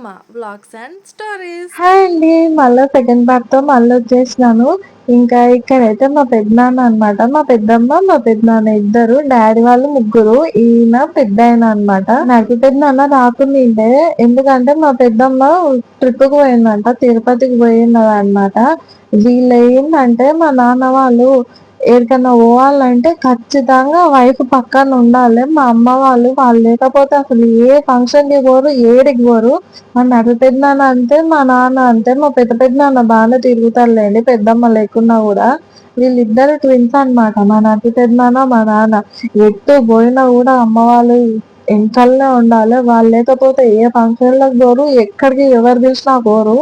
Uma vlogs and stories. Hi అండి. మళ్ళీ second పార్ట్‌తో మళ్ళొచ్చేసినాను. ఇంకా ఇక్కడైతే మా పెద్దనాన్న అనమాట. మా పెద్దమ్మ, మా పెద్దనాన్న ఇద్దరు. డ్యాడీ వాళ్ళు ముగ్గురు. ఈయన పెద్దాయన అనమాట. నాకు పెద్దనాన్న రాకుండిండే. ఎందుకంటే మా పెద్దమ్మ ట్రిప్‌కి పోయిందంట. తిరుపతికి పోయిన్నదనమాట. వీళ్ళేందంటే మా నాన్న వాళ్ళు ఏడికన్నా పోవాలంటే ఖచ్చితంగా వైఫ్ పక్కన ఉండాలి. మా అమ్మ వాళ్ళు లేకపోతే అసలు ఏ ఫంక్షన్‌కి పోరు, ఏడికి పోరు. మా నడిపి పెద్దనాన్న అంతే, మా నాన్న అంతే. మా పెద్ద పెద్దనాన్న బానే తిరుగుతాడులేండి పెద్దమ్మ లేకున్నా గూడా. వీళ్ళిద్దరు ట్విన్స్ అనమాట. మా నడిపి పెద్దనాన్న, మా నాన్న. ఎటు పోయినా గూడా అమ్మ వాళ్ళు ఎనకాలనే ఉండాలి. వాళ్ళు లేకపోతే ఏ ఫంక్షన్‌లకి పోరు, ఎక్కడికి ఎవరు పిలిచినా పోరు.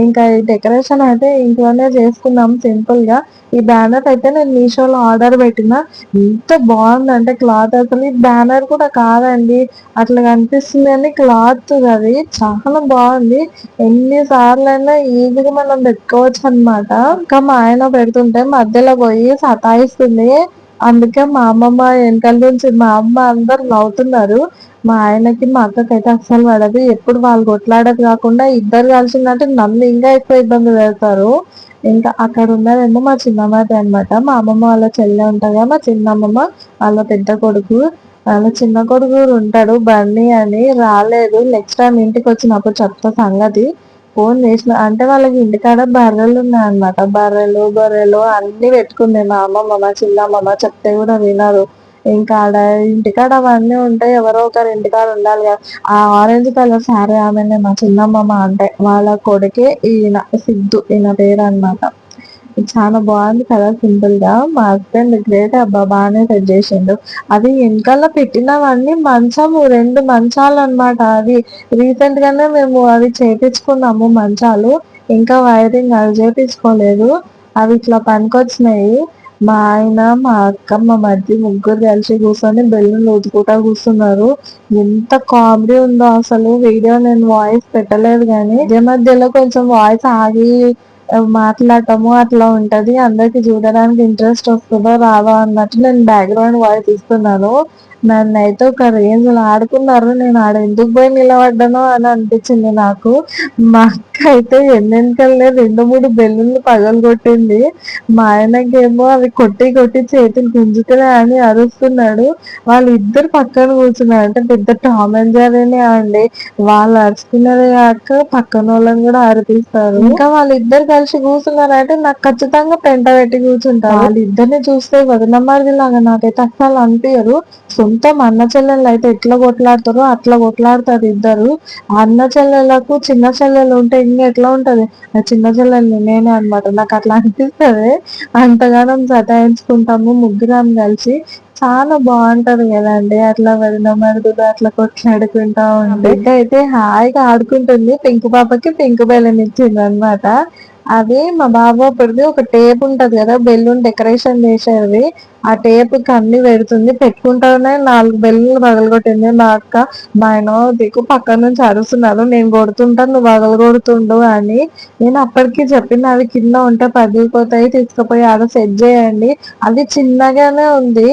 ఇంకా ఈ డెకరేషన్ అయితే ఇంట్లోనే చేసుకున్నాం సింపుల్‌గా. ఈ బ్యానర్ అయితే నేను మీషోలో ఆర్డర్ పెట్టిన. ఎంత బావుందంటే క్లాత్ అసలు ఈ బ్యానర్ కూడా కాదండి. అట్లా కనిపిస్తుంది గానీ క్లాత్ అది చాలా బావుంది. ఎన్ని సార్లైనా ఈజీగా మనం పెట్టుకోవచ్చనమాట. ఇంకా మా ఆయన పెడుతుంటే మధ్యలో పోయి సతాయిస్తుంది. అందుకే మా అమ్మమ్మ ఎనకాల నుంచి మా అమ్మ అందరూ నవ్వుతున్నారు. మా ఆయనకి, మా అక్కకైతే అస్సలు పడదు. ఎప్పుడు వాళ్ళు కొట్లాడేది కాకుండా ఇద్దరు కలిసిందంటే నన్ను ఇంకా ఎక్కువ ఇబ్బంది పెడతారు. ఇంకా అక్కడ ఉన్నదేమో మా చిన్నమరిది అనమాట. మా అమ్మమ్మ వాళ్ళ చెల్లె ఉంటది కదా! మా చిన్నమ్మమ్మ వాళ్ళ పెద్ద కొడుకు. వాళ్ళ చిన్న కొడుకు కూడా ఉంటాడు బన్నీ అని. రాలేదు. నెక్స్ట్ టైమ్ ఇంటికొచ్చినప్పుడు చెప్తా సంగతి. ఫోన్ చేసిన అంటే వాళ్ళకి ఇంటికాడ బర్రెలున్నాయన్నమాట. బర్రెలు, గొర్రెలు అన్నీ పెట్టుకుంది మా అమ్మమ్మ, మా చిన్నమ్మమ్మ. చెప్తే కూడా వినరు. ఇంకా ఆడ ఇంటికాడ అవన్నీ ఉంటాయి. ఎవరో ఒకరు ఇంటికాడ ఉండాలి కదా! ఆ ఆరెంజ్ కలర్ శారీ ఆమెనే మా చిన్నమ్మమ్మ అంటే. వాళ్ళ కొడుకే ఈయన సిద్దు. ఈయన పేరన్నమాట. చాలా బాగుంది కదా సింపుల్‌గా. మా హస్బెండ్ గ్రేట్ అబ్బా! బానే సెట్ చేసిండు. అది ఎనకాల పెట్టినవన్నీ మంచము 2 మంచాలన్నమాట అవి. రీసెంట్‌గానే మేము అవి చేపించుకున్నాము మంచాలు. ఇంకా వైరింగ్ అవి చేపించుకోలేదు. అవి ఇట్లా పనికొచ్చినాయి. మా ఆయన, మా అక్క, మా మరిది ముగ్గురు కలిసి కూర్చొని బెలూన్లు ఊదుకుంటా కూర్చున్నారు. ఎంత కామెడీ ఉందో అసలు. వీడియో నేను వాయిస్ పెట్టలేదు గానీ, మధ్య మధ్యలో కొంచెం వాయిస్ ఆగి మాట్లాడటము అట్లా ఉంటది. అందరికి చూడడానికి ఇంట్రెస్ట్ వస్తదో రాదో అన్నట్టు నేను బ్యాక్‌గ్రౌండ్ వాయిస్ ఇస్తున్నాను. నన్నైతే ఒక రేంజ్‌లో ఆడుకున్నారు. నేను ఆడ ఎందుకు పోయి నిలబడ్డానో అని అనిపించింది నాకు. మా అక్క అయితే ఎన్నెనకలనే 2, 3 బెలూన్లు పగలగొట్టింది. మా ఆయనకేమో అవి కొట్టి కొట్టి చేతులు గుంజుతున్నాయని అరుస్తున్నాడు. వాళ్ళిద్దరు పక్కన కూర్చున్నారు. అంటే పెద్ద టామ్ అండ్ జెర్రీనే అండి. వాళ్ళు అరుచుకున్నదే కాక పక్కనోళ్ళని కూడా అరిపిస్తారు. ఇంకా వాళ్ళిద్దరు కలిసి కూర్చున్నారంటే నాకు ఖచ్చితంగా పెంట పెట్టి కూర్చుంటారు. వాళ్ళిద్దరిని చూస్తే వదిన మరిదిలాగా నాకైతే అస్సలు అనిపియరు. సొంతం అన్న చెల్లెళ్ళు అయితే ఎట్లా కొట్లాడతారో అట్లా కొట్లాడతారు ఇద్దరు. అన్న చెల్లెళ్ళకు చిన్న చెల్లెలు ఉంటే ఇంకా ఎట్లా ఉంటది. ఆ చిన్న చెల్లెల్ని నేనే అనమాట. నాకు అట్లా అనిపిస్తది. అంతగానం సతాయించుకుంటాము ముగ్గురం కలిసి. చాలా బావుంటది గదండీ! అట్లా వదిన మరుదులు అట్లా కొట్లాడుకుంటా ఉంటే. బిడ్డ అయితే హాయిగా ఆడుకుంటుంది. పింకు పాపకి పింక్ బెలూన్ ఇచ్చిండ్రనమాట. అది మా బాబు అప్పుడిది ఒక టేప్ ఉంటది గదా! బెలూన్ డెకరేషన్ చేసేది. ఆ టేప్‌కి అన్నీ పెడుతుంది. పెట్టుకుంటానే 4 బెలూన్లు పగలగొట్టింది మా అక్క. మా ఆయన దిక్కు పక్కన నుంచి అరుస్తున్నారు. నేను కొడుతుంటా నువ్వు పగలగొడుతుండు అని. నేను అప్పటికి చెప్పిన అవి కింద ఉంటే పగిలిపోతాయి. తీసుకుపోయి ఆడ సెట్ చేయండి. అది చిన్నగానే ఉంది.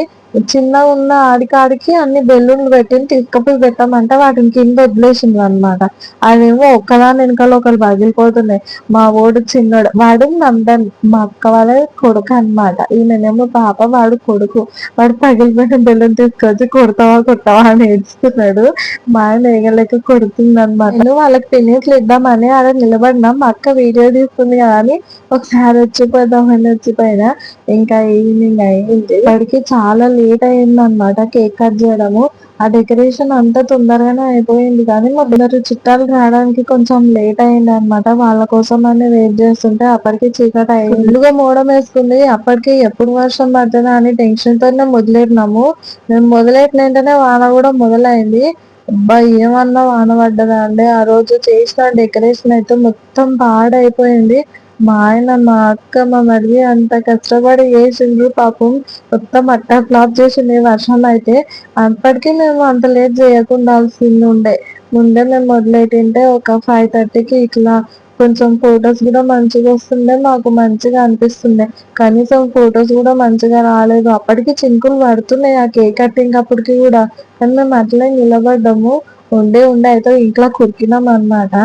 చిన్నగున్న ఆడికాడికి అన్ని బెలూన్లు పెట్టింది. తీసుకపోయి పెట్టమంటే వాటిని కింద వదిలేసిండ్రనమాట. అవేమో ఒకదాని వెనకాల ఒకటి పగిలిపోతున్నాయి. మా వోడు చిన్నోడు. వాడు నందన్ మా అక్క వాళ్ళ కొడుకనమాట. ఈమెనేమో పాప, వాడు కొడుకు. వాడు పగిలిపోయిన బెలూన్ తీసుకొచ్చి కొడతావా కొడతావా అని ఏడుస్తున్నాడు. మా ఆయన ఏగలేక కొడుతుందనమాట. నేను వాళ్ళకి ఫినిష్లు ఇద్దామని ఆడ నిలబడినా. మా అక్క వీడియో తీస్తుంది కదా అని ఒకసారి వచ్చిపోదామని వచ్చిపోయినా. ఇంకా ఈవినింగ్ అయింది. ఇప్పటికి చాలా లేట్ అయిందనమాట కేక్ కట్ చేయడము. ఆ డెకరేషన్ అంతా తొందరగానే అయిపోయింది కానీ కొందరు చుట్టాలు రావడానికి కొంచెం లేట్ అయిందనమాట. వాళ్ళ కోసం అని వెయిట్ చేస్తుంటే అప్పటికి చీకటి అయింది. ఫుల్‌గా మోడం వేసుకుంది. అప్పటికి ఎప్పుడు వర్షం పడతదా అని టెన్షన్‌తోనే మొదలెట్టినాము. మేము మొదలెట్టిన వెంటనే వాన కూడా మొదలైంది. అబ్బా! ఏమన్నా వాన పడ్డదా అండి. ఆ రోజు చేసిన డెకరేషన్ అయితే మొత్తం పాడైపోయింది. మా ఆయన, మా అక్క, మా మరిది అంత కష్టపడి చేసిండ్రు పాపం. మొత్తం అట్టర్ ఫ్లాప్ చేసింది వర్షం అయితే. అప్పటికి మేము అంత లేట్ చేయకుండాల్సిందుండే. ముందే మేము మొదలెట్టింటే ఒక 5:30కి ఇట్లా కొంచెం ఫోటోస్ కూడా మంచిగా వస్తుండే. మాకు మంచిగా అనిపిస్తుండే. కనీసం ఫోటోస్ కూడా మంచిగా రాలేదు. అప్పటికి చినుకులు పడుతున్నాయి ఆ కేక్ కటింగ్ అప్పటికి కూడా. కానీ మేము అట్లే నిలబడ్డాము. ఉండి అయితే ఇంట్లో కురికినాం అనమాట.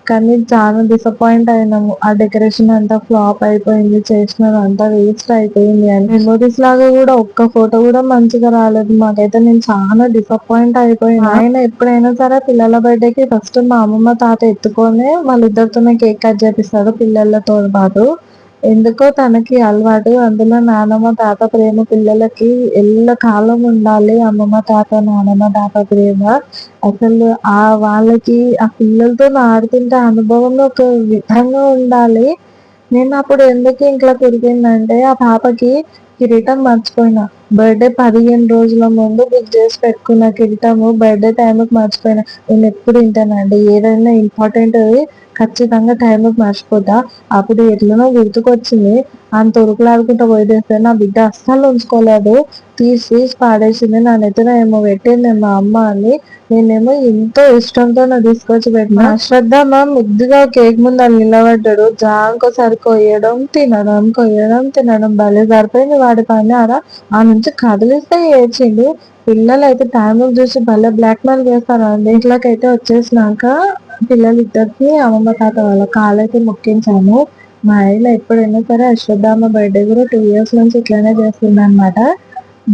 కానీ చాలా డిసప్పాయింట్ అయినాము. ఆ డెకరేషన్ అంతా ఫ్లాప్ అయిపోయింది. చేసినదంతా వేస్ట్ అయిపోయింది అని. మెమోరీస్ లాగా కూడా ఒక్క ఫోటో కూడా మంచిగా రాలేదు మాకైతే. నేను చాలా డిసప్పాయింట్ అయిపోయినా. ఆయన ఎప్పుడైనా సరే పిల్లల బర్త్డేకి ఫస్ట్ మా అమ్మమ్మ తాత ఎత్తుకొని వాళ్ళిద్దరితోనే కేక్ కట్ చేపిస్తాడు పిల్లలతో పాటు. ఎందుకో తనకి అలవాటు. అందులో నానమ్మ తాత ప్రేమ పిల్లలకి ఎల్లకాలం ఉండాలి. అమ్మమ్మ తాత నానమ్మ తాత ప్రేమ అసలు వాళ్ళకి ఆ పిల్లలతో ఆడుతుంటే అనుభవం ఒక విధంగా ఉండాలి. నేను అప్పుడు ఎందుకు ఇంట్లో తిరిగిందంటే ఆ పాపకి కిరీటం మర్చిపోయినా. బర్త్డే 15 రోజుల ముందు బుక్ చేసి పెట్టుకున్న కిరీటము బర్త్డే టైంకి మర్చిపోయినా. నేను ఎప్పుడు ఇంతేనండి, ఏదైనా ఇంపార్టెంట్ ఖచ్చితంగా టైంకి మర్చిపోతా. అప్పుడు ఎట్లనో గుర్తుకొచ్చింది. అంత ఉరుకులాడుకుంటూ పోయేస్తే నా బిడ్డ అస్సలు ఉంచుకోలేదు. తీసి పాడేసింది. నా నెత్తిన ఏమో పెట్టింది మా అమ్మ అని. నేనేమో ఎంతో ఇష్టంతో తీసుకొచ్చి పెట్టిన. శ్రద్ధ మా ముద్దుగా కేక్ ముందు నిలబడ్డాడు. జాంకో సరి కొయ్యడం భలే సరిపోయింది వాడి పని. ఆ నుంచి కదిలిస్తే ఏడ్చిండు. పిల్లలు అయితే టైంకి చూసి భలే బ్లాక్ మెయిల్ చేస్తారండి. ఇంట్లోకైతే వచ్చేసినాక పిల్లలిద్దరికి అమ్మమ్మ తాత వాళ్ళ కాలైతే మొక్కించాము. మా ఆయన ఎప్పుడైనా సరే అశ్వత్థామ బర్త్డే కూడా 2 years నుంచి ఇట్లానే చేస్తుంది అనమాట.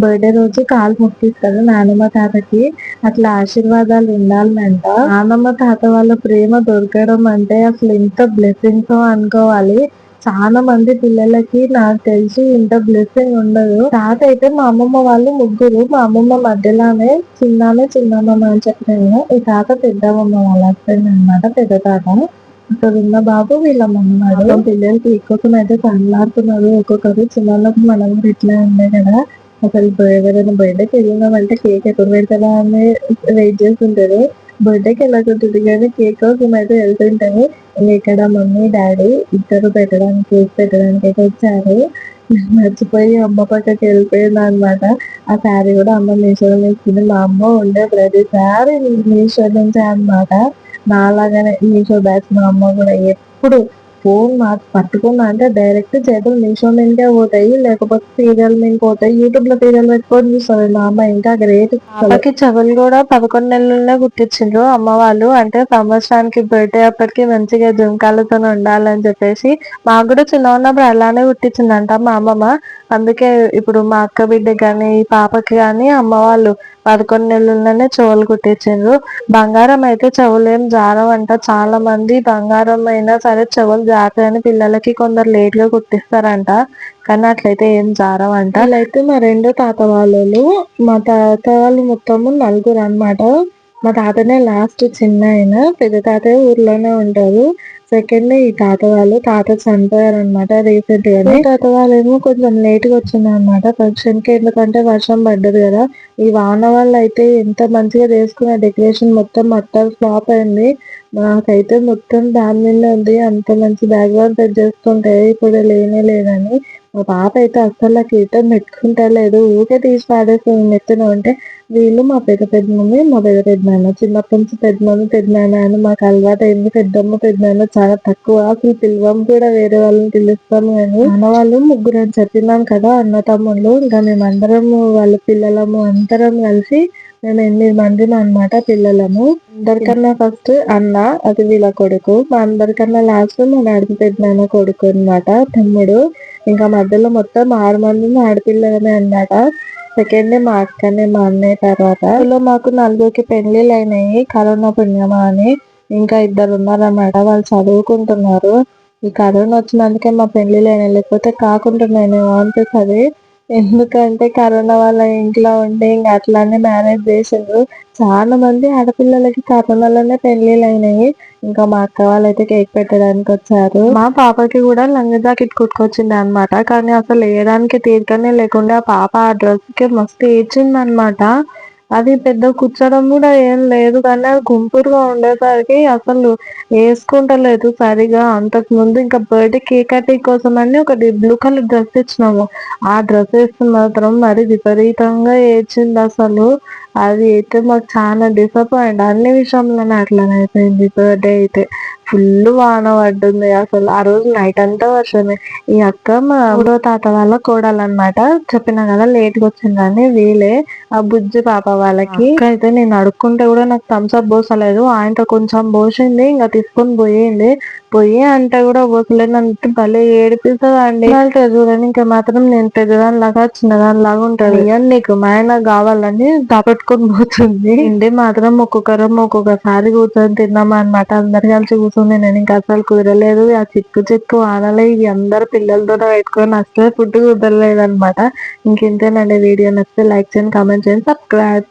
బర్త్డే రోజు కాలు మొక్కిస్తాడు నానమ్మ తాతకి. అట్లా ఆశీర్వాదాలు ఉండాలంట. నానమ్మ తాత వాళ్ళ ప్రేమ దొరకడం అంటే అసలు ఎంత బ్లెస్సింగ్స్ అనుకోవాలి. చాలా మంది పిల్లలకి నాకు తెలిసి ఇంత బ్లెస్సింగ్ ఉండదు. తాత అయితే మా అమ్మమ్మ వాళ్ళు ముగ్గురు. మా అమ్మమ్మ మధ్యలోనే చిన్నమ్మ అని చెప్పాను. ఈ తాత పెద్దమ్మమ్మ వాళ్ళ హస్బెండ్ అనమాట, పెద్ద తాత. ఇక్కడ ఉన్న బాబు వీళ్ళ మమ్మన్నాడు. పిల్లలకి ఎక్కువ అయితే తనలాడుతున్నారు ఒక్కొక్కరు. చిన్నప్పుడు మనం కూడా ఇట్లా ఉండే కదా. అసలు ఎవరైనా బర్త్డేకి వెళ్ళినామంటే కేక్ ఎప్పుడు పెడతారా అని వెయిట్ చేస్తుంటారు. బర్త్డేకి వెళ్ళకుంటుంది కానీ కేక్ కోసం అయితే వెళ్తుంటాము. ఇక్కడ మమ్మీ డాడీ ఇద్దరు కేక్ పెట్టడానికి అయితే వచ్చారు. మర్చిపోయి అమ్మ పక్కకి వెళ్ళిపోయింది అనమాట. ఆ శారీ కూడా అమ్మ మీషోలో తీసుకుంది. మా అమ్మ ఉండే ప్రతిసారి మీషో నుంచే అనమాట. నాలాగానే మీషో బ్యాచ్. మా అమ్మ కూడా ఎప్పుడు ఫోన్ పట్టుకున్నా అంటే డైరెక్ట్ చేతులు మీషో మీదకే పోతాయి, లేకపోతే సీరియల్ మీద పోతాయి. యూట్యూబ్ లో సీరియల్ పెట్టుకొని చూస్తారు. మా అమ్మ ఇంకా గ్రేట్. పాపకి చెవులు కూడా 11 నెలలనే కుట్టించిండ్రు అమ్మ వాళ్ళు. అంటే సంవత్సరానికి బర్త్డే అప్పటికి మంచిగా జుంకాలతో ఉండాలని చెప్పేసి. మాకు కూడా చిన్న ఉన్నప్పుడు అలానే కుట్టించిందంట మా అమ్మమ్మ. అందుకే ఇప్పుడు మా అక్క బిడ్డ కానీ ఈ పాపకి కానీ అమ్మ వాళ్ళు 11 నెలలనే చెవులు కుట్టించిండ్రు. బంగారం అయితే చెవులు ఏం జారవంట. చాలా మంది బంగారం అయినా సరే చెవులు జారుతాయని పిల్లలకి కొందరు లేట్ గా కుట్టిస్తారంట. కానీ అట్లయితే ఏం జారవంట. వీళ్ళైతే మా రెండో తాత వాళ్ళు. మా తాత వాళ్ళు మొత్తము 4 అనమాట. మా తాతనే లాస్ట్ చిన్న ఆయన. పెద్ద తాతయ్య ఊర్లోనే ఉంటారు. సెకండ్ ఈ తాత వాళ్ళు. తాత చనిపోయారు అనమాట రీసెంట్ గానే. తాత వాళ్ళేమో కొంచెం లేట్ గా వచ్చింది అనమాట ఫంక్షన్ కి. ఎందుకంటే వర్షం పడ్డది కదా. ఈ వాన వల్ల అయితే ఎంత మంచిగా చేసుకున్న డెకరేషన్ మొత్తం అట్టర్ ఫ్లాప్ అయింది. నాకైతే మొత్తం దాని మీద ఉంది. అంత మంచి బ్యాక్గ్రౌండ్ సెట్ చేసుకుంటే ఇప్పుడు లేనే లేదని. మా పాప అయితే అస్సలు కిరీటం పెట్టుకుంటలేదు. ఊరికే తీసి పాడేస్తుంది నెత్తిన. ఉంటే వీళ్ళు మా పెద్ద మమ్మీ మా పెద్ద నాన్న. చిన్నప్పటి నుంచి పెద్ద మమ్మీ పెద్ద నాన్న అని మాకు అలవాటు అయింది. పెద్దమ్మ పెద్ద నాన్న చాలా తక్కువ. అసలు పిలవం కూడా, వేరే వాళ్ళని పిలుస్తాము కానీ. అన్న వాళ్ళు ముగ్గురు అని చెప్పినాం కదా, అన్న తమ్ముళ్ళు. ఇంకా మేమందరం వాళ్ళ పిల్లలము అందరం కలిసి మేము 8 మంది అనమాట పిల్లలము. అందరికన్నా ఫస్ట్ అన్న, అది వీళ్ళ కొడుకు. మా అందరికన్నా లాస్ట్ మా నడిపి పెద్ద నాన్న కొడుకు అనమాట, తమ్ముడు. ఇంకా మధ్యలో మొత్తం 6 మంది ఆడపిల్లలమే అన్నమాట. సెకండ్ మా అక్కనే, మా అన్నయ్య తర్వాత. ఇలా మాకు 4 పెళ్లిళ్ళు అయినాయి కరోనా పుణ్యమా అని. ఇంకా 2 ఉన్నారన్నమాట, వాళ్ళు చదువుకుంటున్నారు. ఈ కరోనా వచ్చినందుకే మా పెళ్లిళ్ళు అయినాయి, లేకపోతే కాకుంటున్నాయేమో అనిపిస్తుంది. ఎందుకంటే కరోనా వల్ల ఇంట్లో ఉండి ఇంకా అట్లానే మ్యారేజ్ చేసిండ్రు. చాలా మంది ఆడపిల్లలకి కరోనాలోనే పెళ్లిళ్ళు అయినాయి. ఇంకా మా అక్క వాళ్ళైతే కేక్ పెట్టడానికి వచ్చారు. మా పాపకి కూడా లంగా జాకెట్ కుట్టుకొచ్చింది అనమాట. కానీ అసలు వేయడానికి తీరికనే లేకుండా ఆ పాప ఆ డ్రెస్ కి మస్తు ఏడ్చింది అనమాట. అది పెద్ద కూర్చోడం కూడా ఏం లేదు, కానీ అది గుంపురుగా ఉండేసరికి అసలు వేసుకుంటలేదు సరిగా. అంతకు ముందు ఇంకా బర్త్డే కేక్ కటింగ్ కోసం అని ఒకటి బ్లూ కలర్ డ్రెస్ ఇచ్చినాము. ఆ డ్రెస్ వేస్తే మాత్రం మరి విపరీతంగా ఏడ్చింది అసలు. అది అయితే మాకు చాలా డిసప్పాయింట్. అన్ని విషయంలోనే అట్లనే అయిపోయింది బర్త్డే అయితే. ఫుల్ వాన పడ్డది అసలు. ఆ రోజు నైట్ అంతా వర్షమే. ఈ అక్క మా ఊరో తాత వాళ్ళ కోడలన్నమాట. చెప్పినా కదా లేట్ గా వచ్చిందని, వీలే ఆ బుజ్జి పాప వాళ్ళకి. అయితే నేను అడుక్కుంటే కూడా నాకు థమ్స్ అప్ పోసలేదు. ఆయనతో కొంచెం పోసింది, ఇంకా తీసుకొని పోయింది. పొయ్యి అంటే కూడా పోసలేదు. నన్ను భలే ఏడిపిస్తుందండి. చూడండి, ఇంకా మాత్రం నేను పెద్దదానిలాగా చిన్నదానిలాగా ఉంటుంది. నీకు మా ఆయన కావాలని దాపెట్టుకొని పోతుంది. ఇంటి మాత్రం ఒక్కొక్కసారి కూర్చొని తిన్నామా అనమాట. అందరు కలిసి కూర్చొని నేను ఇంకా అసలు కుదరలేదు. ఆ చిక్కు ఆనలే ఇవి అందరు పిల్లలతో పెట్టుకొని అసలు ఫుడ్ కుదరలేదు అనమాట. ఇంకెంతేనండి, వీడియో నచ్చితే లైక్ చేయండి, కామెంట్ చేయండి, సబ్స్క్రైబ్.